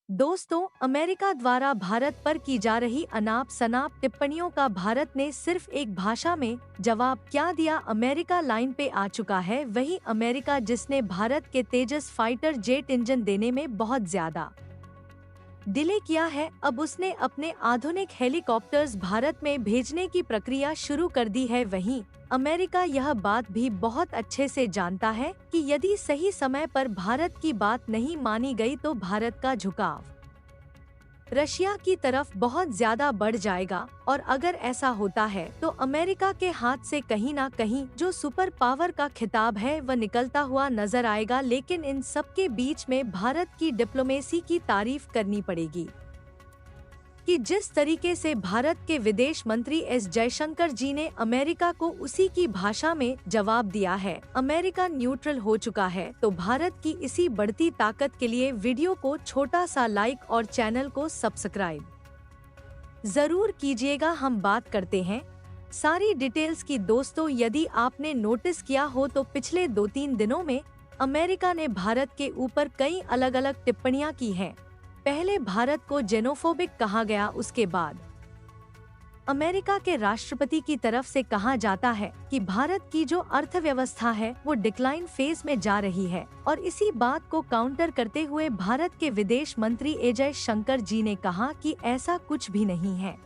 दोस्तों, अमेरिका द्वारा भारत पर की जा रही अनाप शनाप टिप्पणियों का भारत ने सिर्फ एक भाषा में जवाब क्या दिया। अमेरिका लाइन पे आ चुका है, वही अमेरिका जिसने भारत के तेजस फाइटर जेट इंजन देने में बहुत ज्यादा डिले किया है। अब उसने अपने आधुनिक हेलीकॉप्टर्स भारत में भेजने की प्रक्रिया शुरू कर दी है। वहीं अमेरिका यह बात भी बहुत अच्छे से जानता है कि यदि सही समय पर भारत की बात नहीं मानी गई तो भारत का झुकाव रशिया की तरफ बहुत ज्यादा बढ़ जाएगा। और अगर ऐसा होता है तो अमेरिका के हाथ से कहीं ना कहीं जो सुपर पावर का खिताब है वह निकलता हुआ नजर आएगा। लेकिन इन सब के बीच में भारत की डिप्लोमेसी की तारीफ करनी पड़ेगी कि जिस तरीके से भारत के विदेश मंत्री एस जयशंकर जी ने अमेरिका को उसी की भाषा में जवाब दिया है। अमेरिका न्यूट्रल हो चुका है, तो भारत की इसी बढ़ती ताकत के लिए वीडियो को छोटा सा लाइक और चैनल को सब्सक्राइब जरूर कीजिएगा। हम बात करते हैं सारी डिटेल्स की। दोस्तों, यदि आपने नोटिस किया हो तो पिछले 2-3 दिनों में अमेरिका ने भारत के ऊपर कई अलग अलग टिप्पणियां की हैं। पहले भारत को जेनोफोबिक कहा गया, उसके बाद अमेरिका के राष्ट्रपति की तरफ से कहा जाता है कि भारत की जो अर्थव्यवस्था है वो डिक्लाइन फेज में जा रही है। और इसी बात को काउंटर करते हुए भारत के विदेश मंत्री एस जयशंकर जी ने कहा कि ऐसा कुछ भी नहीं है।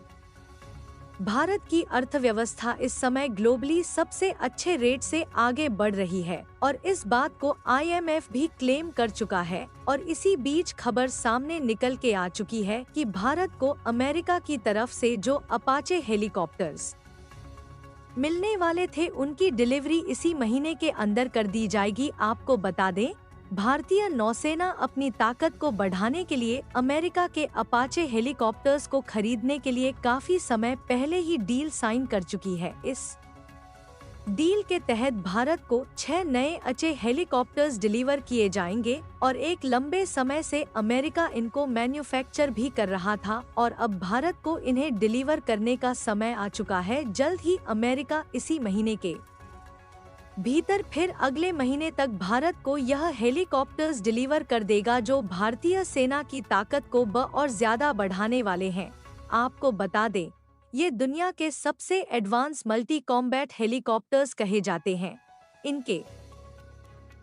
भारत की अर्थव्यवस्था इस समय ग्लोबली सबसे अच्छे रेट से आगे बढ़ रही है और इस बात को IMF भी क्लेम कर चुका है। और इसी बीच खबर सामने निकल के आ चुकी है कि भारत को अमेरिका की तरफ से जो अपाचे हेलीकॉप्टर्स मिलने वाले थे उनकी डिलीवरी इसी महीने के अंदर कर दी जाएगी। आपको बता दें, भारतीय नौसेना अपनी ताकत को बढ़ाने के लिए अमेरिका के अपाचे हेलीकॉप्टर्स को खरीदने के लिए काफी समय पहले ही डील साइन कर चुकी है। इस डील के तहत भारत को 6 नए अचे हेलीकॉप्टर्स डिलीवर किए जाएंगे और एक लंबे समय से अमेरिका इनको मैन्युफैक्चर भी कर रहा था और अब भारत को इन्हें डिलीवर करने का समय आ चुका है। जल्द ही अमेरिका इसी महीने के भीतर फिर अगले महीने तक भारत को यह हेलीकॉप्टर्स डिलीवर कर देगा, जो भारतीय सेना की ताकत को और ज्यादा बढ़ाने वाले हैं। आपको बता दें, ये दुनिया के सबसे एडवांस मल्टी कॉम्बैट हेलीकॉप्टर्स कहे जाते हैं। इनके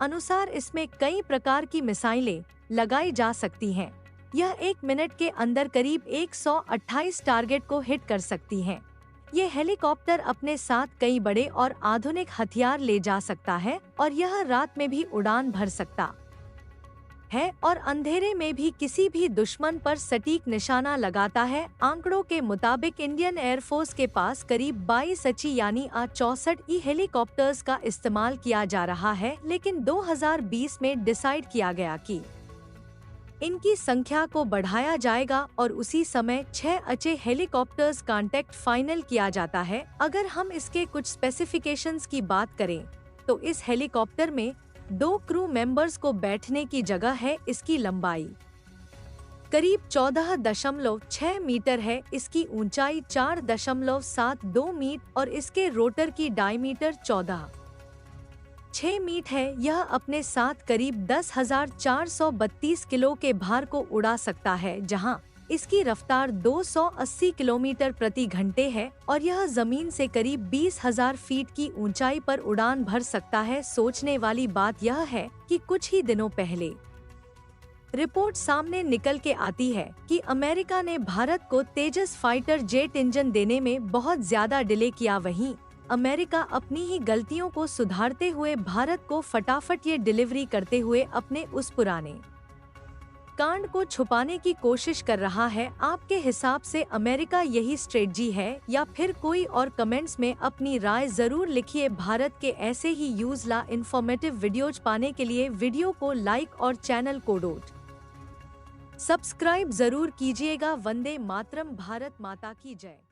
अनुसार इसमें कई प्रकार की मिसाइलें लगाई जा सकती हैं। यह 1 मिनट के अंदर करीब 128 टारगेट को हिट कर सकती हैं। ये हेलीकॉप्टर अपने साथ कई बड़े और आधुनिक हथियार ले जा सकता है और यह रात में भी उड़ान भर सकता है और अंधेरे में भी किसी भी दुश्मन पर सटीक निशाना लगाता है। आंकड़ों के मुताबिक इंडियन एयरफोर्स के पास करीब 22 अची यानी A64 हेलीकॉप्टर्स का इस्तेमाल किया जा रहा है, लेकिन 2020 में डिसाइड किया गया कि इनकी संख्या को बढ़ाया जाएगा और उसी समय 6 अचे हेलीकॉप्टर्स कॉन्ट्रैक्ट फाइनल किया जाता है। अगर हम इसके कुछ स्पेसिफिकेशंस की बात करें तो इस हेलीकॉप्टर में 2 क्रू मेंबर्स को बैठने की जगह है। इसकी लंबाई करीब 14.6 मीटर है, इसकी ऊंचाई 4.72 मीटर और इसके रोटर की डायमीटर 14.6 मीटर है। यह अपने साथ करीब 10,432 किलो के भार को उड़ा सकता है, जहां इसकी रफ्तार 280 किलोमीटर प्रति घंटे है और यह जमीन से करीब 20,000 फीट की ऊंचाई पर उड़ान भर सकता है। सोचने वाली बात यह है कि कुछ ही दिनों पहले रिपोर्ट सामने निकल के आती है कि अमेरिका ने भारत को तेजस फाइटर जेट इंजन देने में बहुत ज्यादा डिले किया। वहीं अमेरिका अपनी ही गलतियों को सुधारते हुए भारत को फटाफट ये डिलीवरी करते हुए अपने उस पुराने कांड को छुपाने की कोशिश कर रहा है। आपके हिसाब से अमेरिका यही स्ट्रेटजी है या फिर कोई और? कमेंट्स में अपनी राय जरूर लिखिए। भारत के ऐसे ही यूजला इंफॉर्मेटिव वीडियोज पाने के लिए वीडियो को लाइक और चैनल को सब्सक्राइब जरूर कीजिएगा। वंदे मातरम। भारत माता की जय।